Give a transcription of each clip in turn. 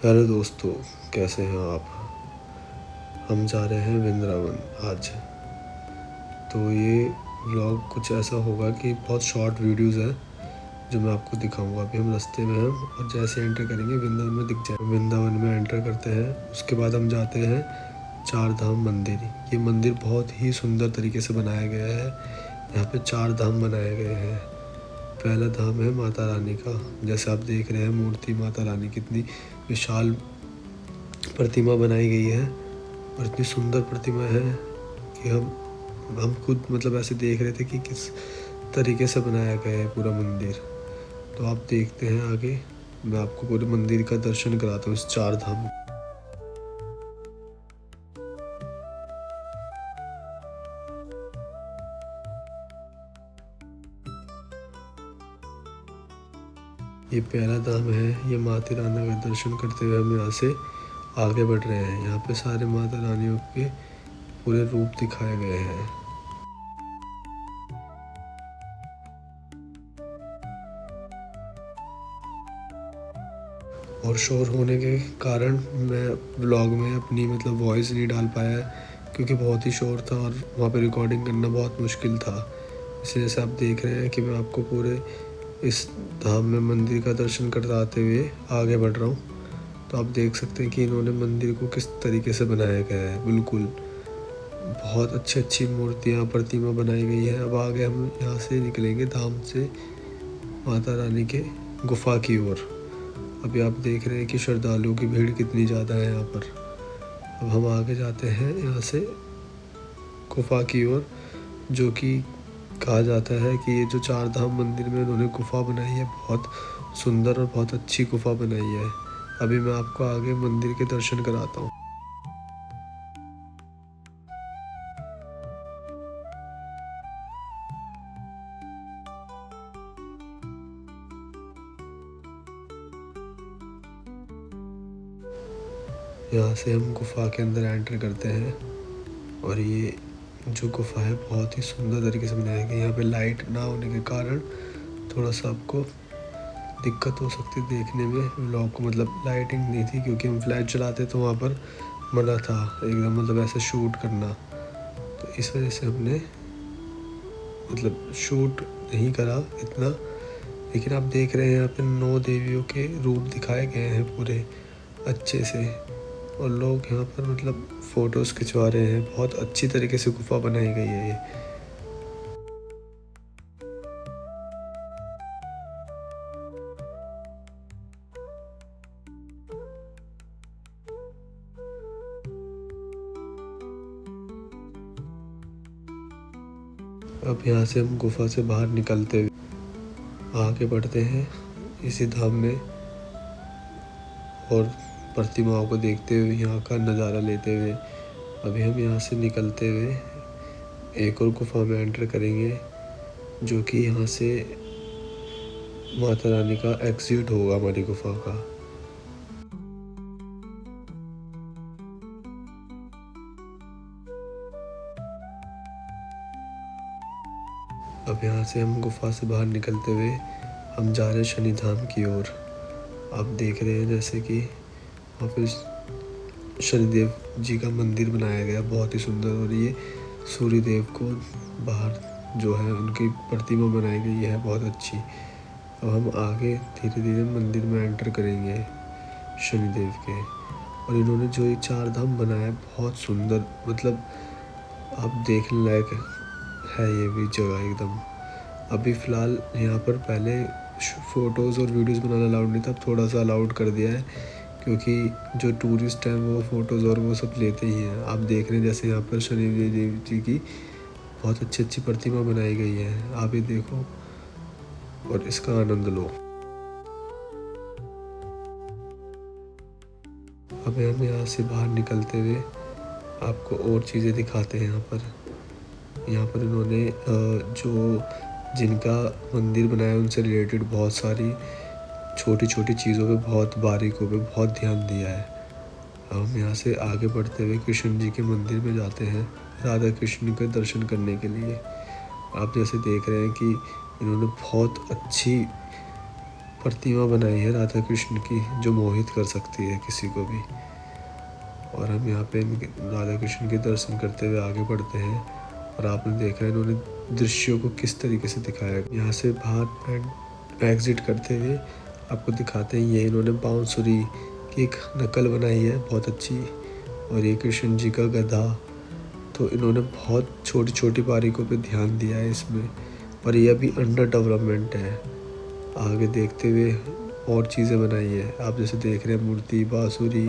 Hello दोस्तों, कैसे हैं आप। हम जा रहे हैं वृंदावन आज। तो ये व्लॉग कुछ ऐसा होगा कि बहुत शॉर्ट वीडियोस हैं जो मैं आपको दिखाऊंगा। अभी हम रास्ते में हैं और जैसे एंटर करेंगे वृंदावन में दिख जाए। वृंदावन में एंटर करते हैं, उसके बाद हम जाते हैं चार धाम मंदिर। ये मंदिर बहुत ही सुंदर तरीके से बनाया गया है। यहाँ पे चार धाम बनाए गए हैं। पहला धाम है माता रानी का। जैसे आप देख रहे हैं मूर्ति माता रानी कितनी विशाल प्रतिमा बनाई गई है और इतनी सुंदर प्रतिमा है कि हम खुद मतलब ऐसे देख रहे थे कि किस तरीके से बनाया गया है पूरा मंदिर। तो आप देखते हैं आगे, मैं आपको पूरे मंदिर का दर्शन कराता हूँ इस चार धाम। ये पहला धाम है। ये माता रानी का दर्शन करते हुए हम यहाँ से आगे बढ़ रहे हैं। यहाँ पे सारे माता रानियों के पूरे रूप दिखाए गए हैं। और शोर होने के कारण मैं व्लॉग में अपनी मतलब वॉइस नहीं डाल पाया क्योंकि बहुत ही शोर था और वहाँ पे रिकॉर्डिंग करना बहुत मुश्किल था। इसलिए जैसे आप देख रहे हैं कि मैं आपको पूरे इस धाम में मंदिर का दर्शन कराते हुए आगे बढ़ रहा हूँ। तो आप देख सकते हैं कि इन्होंने मंदिर को किस तरीके से बनाया गया है। बिल्कुल बहुत अच्छी अच्छी मूर्तियाँ प्रतिमा बनाई गई है। अब आगे हम यहाँ से निकलेंगे धाम से माता रानी के गुफा की ओर। अभी आप देख रहे हैं कि श्रद्धालुओं की भीड़ कितनी ज़्यादा है यहाँ पर। अब हम आगे जाते हैं यहाँ से गुफा की ओर, जो कि कहा जाता है कि ये जो चार धाम मंदिर में उन्होंने गुफा बनाई है, बहुत सुंदर और बहुत अच्छी गुफा बनाई है। अभी मैं आपको आगे मंदिर के दर्शन कराता हूँ। यहाँ से हम गुफा के अंदर एंटर करते हैं और ये जो गुफा है बहुत ही सुंदर तरीके से बनाया गया है। यहाँ पे लाइट ना होने के कारण थोड़ा सा आपको दिक्कत हो सकती है देखने में व्लॉग को। मतलब लाइटिंग नहीं थी क्योंकि हम फ्लैश चलाते तो वहाँ पर मना था एकदम मतलब ऐसे शूट करना। तो इस वजह से हमने मतलब शूट नहीं करा इतना। लेकिन आप देख रहे हैं यहाँ पे 9 देवियों के रूप दिखाए गए हैं पूरे अच्छे से। और लोग यहाँ पर मतलब फ़ोटोज़ खिंचवा रहे हैं। बहुत अच्छी तरीके से गुफा बनाई गई है ये। अब यहाँ से हम गुफा से बाहर निकलते हुए आगे बढ़ते हैं इसी धाम में और प्रतिमाओं को देखते हुए यहाँ का नज़ारा लेते हुए अभी हम यहाँ से निकलते हुए एक और गुफा में एंटर करेंगे, जो कि यहाँ से माता रानी का एग्जिट होगा हमारी गुफा का। अब यहाँ से हम गुफा से बाहर निकलते हुए हम जा रहे हैं शनि धाम की ओर। आप देख रहे हैं जैसे कि वहाँ पर शनिदेव जी का मंदिर बनाया गया बहुत ही सुंदर। और ये सूर्य देव को बाहर जो है उनकी प्रतिमा बनाई गई है बहुत अच्छी। अब हम आगे धीरे धीरे मंदिर में एंटर करेंगे शनिदेव के। और इन्होंने जो ये चार धाम बनाया है बहुत सुंदर, मतलब आप देखने लायक है ये भी जगह एकदम। अभी फ़िलहाल यहाँ पर पहले फ़ोटोज़ और वीडियोज़ बनाना अलाउड नहीं था, अब थोड़ा सा अलाउड कर दिया है क्योंकि जो टूरिस्ट हैं वो फ़ोटोज़ और वो सब लेते ही हैं। आप देख रहे हैं जैसे यहाँ पर शनि देव जी की बहुत अच्छी अच्छी प्रतिमा बनाई गई है। आप ये देखो और इसका आनंद लो। अब हम यहाँ से बाहर निकलते हुए आपको और चीज़ें दिखाते हैं। यहाँ पर इन्होंने जो जिनका मंदिर बनाया उनसे रिलेटेड बहुत सारी छोटी छोटी चीज़ों पे बहुत बारीकों पे बहुत ध्यान दिया है। हम यहाँ से आगे बढ़ते हुए कृष्ण जी के मंदिर में जाते हैं राधा कृष्ण के दर्शन करने के लिए। आप जैसे देख रहे हैं कि इन्होंने बहुत अच्छी प्रतिमा बनाई है राधा कृष्ण की, जो मोहित कर सकती है किसी को भी। और हम यहाँ पे राधा कृष्ण के दर्शन करते हुए आगे बढ़ते हैं। और आपने देखा है इन्होंने दृश्यों को किस तरीके से दिखाया है। यहाँ से बाहर एग्जिट करते हुए आपको दिखाते हैं, ये इन्होंने बांसुरी की एक नकल बनाई है बहुत अच्छी। और ये कृष्ण जी का गधा, तो इन्होंने बहुत छोटी छोटी बारीकों पे ध्यान दिया है इसमें। और ये अभी अंडर डेवलपमेंट है, आगे देखते हुए और चीज़ें बनाई है। आप जैसे देख रहे हैं मूर्ति, बांसुरी,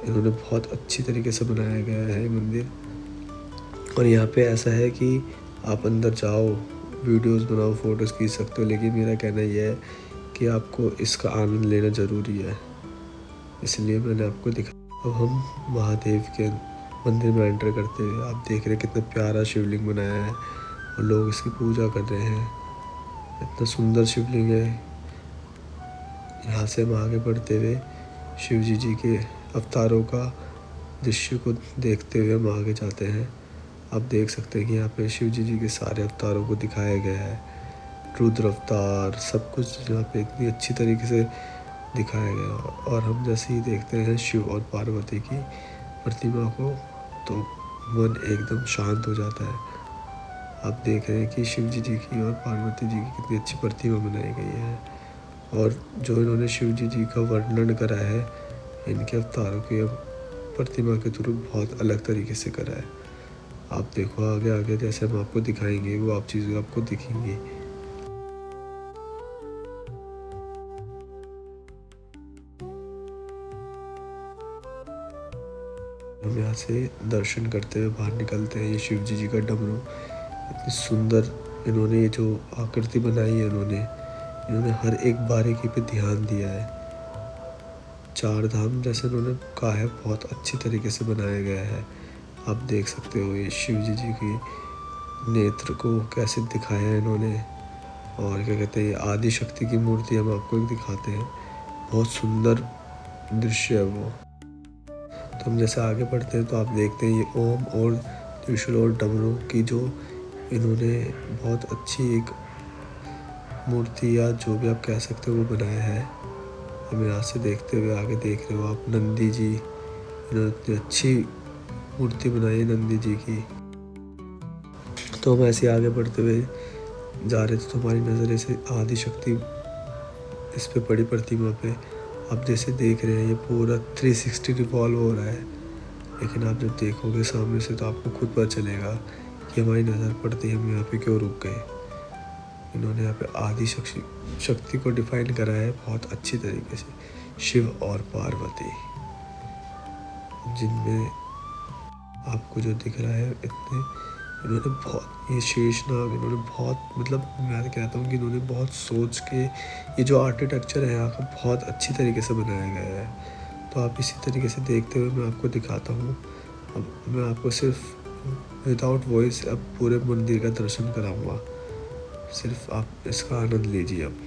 इन्होंने बहुत अच्छी तरीके से बनाया गया है मंदिर। और यहाँ पे ऐसा है कि आप अंदर जाओ, वीडियोस बनाओ, फ़ोटोज़ खींच सकते हो, लेकिन मेरा कहना यह है कि आपको इसका आनंद लेना ज़रूरी है, इसलिए मैंने आपको दिखा। अब हम महादेव के मंदिर में एंटर करते हुए आप देख रहे हैं कितना प्यारा शिवलिंग बनाया है और लोग इसकी पूजा कर रहे हैं। इतना सुंदर शिवलिंग है। यहाँ से हम आगे बढ़ते हुए शिव जी के अवतारों का दृश्य को देखते हुए हम आगे जाते हैं। आप देख सकते हैं कि यहाँ पे शिव जी के सारे अवतारों को दिखाया गया है, रुद्र अवतार, सब कुछ यहाँ पे इतनी अच्छी तरीके से दिखाया गया। और हम जैसे ही देखते हैं शिव और पार्वती की प्रतिमा को, तो मन एकदम शांत हो जाता है। आप देख रहे हैं कि शिव जी की और पार्वती जी की कितनी अच्छी प्रतिमा बनाई गई है। और जो इन्होंने शिव जी का वर्णन करा है इनके अवतारों के प्रतिमा के थ्रू बहुत अलग तरीके से करा है। आप देखो आगे आगे जैसे हम आपको दिखाएंगे वो आप चीज़ें आपको दिखेंगी। हम यहाँ से दर्शन करते हुए बाहर निकलते हैं। ये शिव जी का डमरू, इतनी सुंदर इन्होंने ये जो आकृति बनाई है, इन्होंने हर एक बारीकी पे ध्यान दिया है। चार धाम जैसे इन्होंने कहा है, बहुत अच्छी तरीके से बनाया गया है। आप देख सकते हो ये शिव जी की नेत्र को कैसे दिखाया है इन्होंने। और क्या कहते हैं, ये आदि शक्ति की मूर्ति हम आपको एक दिखाते हैं, बहुत सुंदर दृश्य है वो। तो हम जैसे आगे बढ़ते हैं तो आप देखते हैं ये ओम और त्रिशूल और डमरू की जो इन्होंने बहुत अच्छी एक मूर्ति या जो भी आप कह सकते हो वो बनाया है। हम यहाँ से देखते हुए आगे देख रहे हो आप नंदी जी, इन्होंने इतनी अच्छी मूर्ति बनाई है नंदी जी की। तो हम ऐसे आगे बढ़ते हुए जा रहे थे तो हमारी नज़र ऐसे आदि शक्ति इस पे बड़ी प्रतिमा पे, आप जैसे देख रहे हैं ये पूरा 360 रिवॉल्व हो रहा है। लेकिन आप जब देखोगे सामने से तो आपको खुद पता चलेगा कि हमारी नज़र पड़ती है हम यहाँ पे क्यों रुक गए। इन्होंने यहाँ पे आदि शक्ति को डिफाइन करा है बहुत अच्छी तरीके से, शिव और पार्वती, जिनमें आपको जो दिख रहा है इतने इन्होंने बहुत, ये शेषनाग इन्होंने बहुत, मतलब मैं कहता हूँ कि इन्होंने बहुत सोच के ये जो आर्किटेक्चर है यहाँ का बहुत अच्छी तरीके से बनाया गया है। तो आप इसी तरीके से देखते हुए मैं आपको दिखाता हूँ। अब मैं आपको सिर्फ विदाउट वॉइस अब पूरे मंदिर का दर्शन कराऊंगा, सिर्फ आप इसका आनंद लीजिए अब।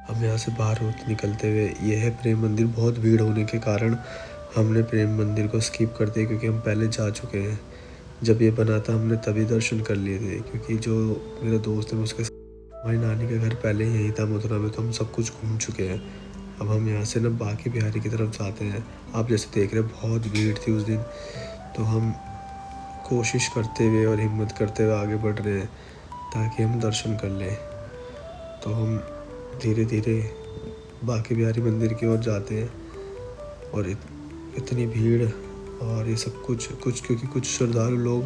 हम यहाँ से बाहर निकलते हुए, ये है प्रेम मंदिर। बहुत भीड़ होने के कारण हमने प्रेम मंदिर को स्किप कर दिया, क्योंकि हम पहले जा चुके हैं। जब ये बना था हमने तभी दर्शन कर लिए थे, क्योंकि जो मेरा दोस्त है उसके हमारी नानी का घर पहले ही यहीं था मथुरा में, तो हम सब कुछ घूम चुके हैं। अब हम यहाँ से ना बाकी बिहारी की तरफ जाते हैं। आप जैसे देख रहे हैं बहुत भीड़ थी उस दिन, तो हम कोशिश करते हुए और हिम्मत करते हुए आगे बढ़ रहे हैं ताकि हम दर्शन कर लें। तो हम धीरे धीरे बाकी बिहारी मंदिर की ओर जाते हैं। और इतनी भीड़ और ये सब कुछ कुछ क्योंकि कुछ श्रद्धालु लोग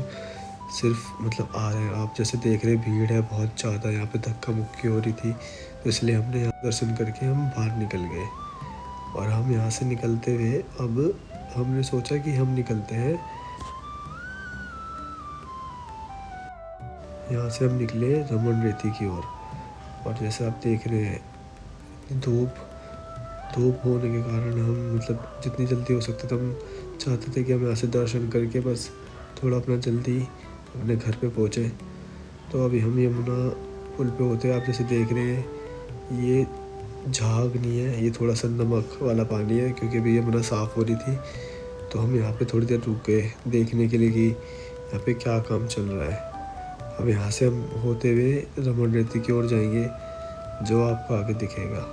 सिर्फ मतलब आ रहे हैं, आप जैसे देख रहे हैं भीड़ है बहुत ज़्यादा, यहाँ पे धक्का मुक्की हो रही थी, तो इसलिए हमने यहाँ दर्शन करके हम बाहर निकल गए। और हम यहाँ से निकलते हुए अब हमने सोचा कि हम निकलते हैं, यहाँ से हम निकले रमन रेती की ओर। और जैसे आप देख रहे हैं धूप धूप होने के कारण हम मतलब जितनी जल्दी हो सकता था हम चाहते थे कि हम यहाँ से दर्शन करके बस थोड़ा अपना जल्दी अपने घर पे पहुँचे। तो अभी हम यमुना पुल पे होते आप जैसे देख रहे हैं ये झाग नहीं है, ये थोड़ा सा नमक वाला पानी है, क्योंकि अभी यमुना साफ़ हो रही थी। तो हम यहाँ पे थोड़ी देर रुक गए देखने के लिए कि यहाँ पे क्या काम चल रहा है। अब यहाँ से हम होते हुए रमन रेती की ओर जाएंगे, जो आपको आगे दिखेगा।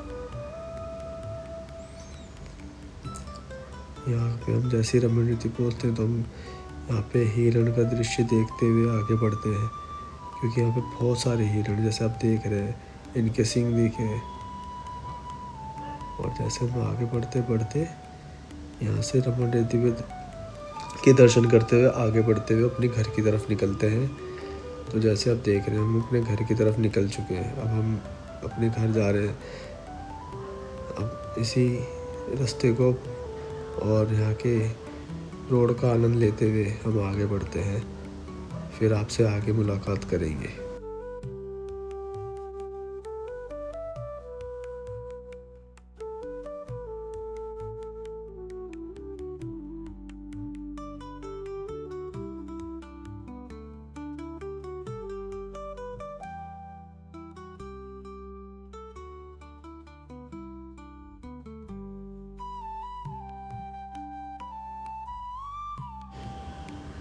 यहाँ पे हम जैसे ही रमन रेती पहुँचते हैं तो हम यहाँ पे हिरण का दृश्य देखते हुए आगे बढ़ते हैं, क्योंकि यहाँ पे बहुत सारे हिरण जैसे आप देख रहे हैं, इनके सींग दिखे। और जैसे हम आगे बढ़ते बढ़ते यहाँ से रमन रेती के दर्शन करते हुए आगे बढ़ते हुए अपने घर की तरफ निकलते हैं। तो जैसे आप देख रहे हैं हम अपने घर की तरफ निकल चुके हैं, अब हम अपने घर जा रहे हैं। अब इसी रास्ते को और यहाँ के रोड का आनंद लेते हुए हम आगे बढ़ते हैं, फिर आपसे आगे मुलाकात करेंगे।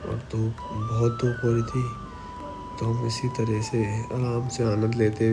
और धूप बहुत धूप हो रही थी, तो हम इसी तरह से आराम से आनंद लेते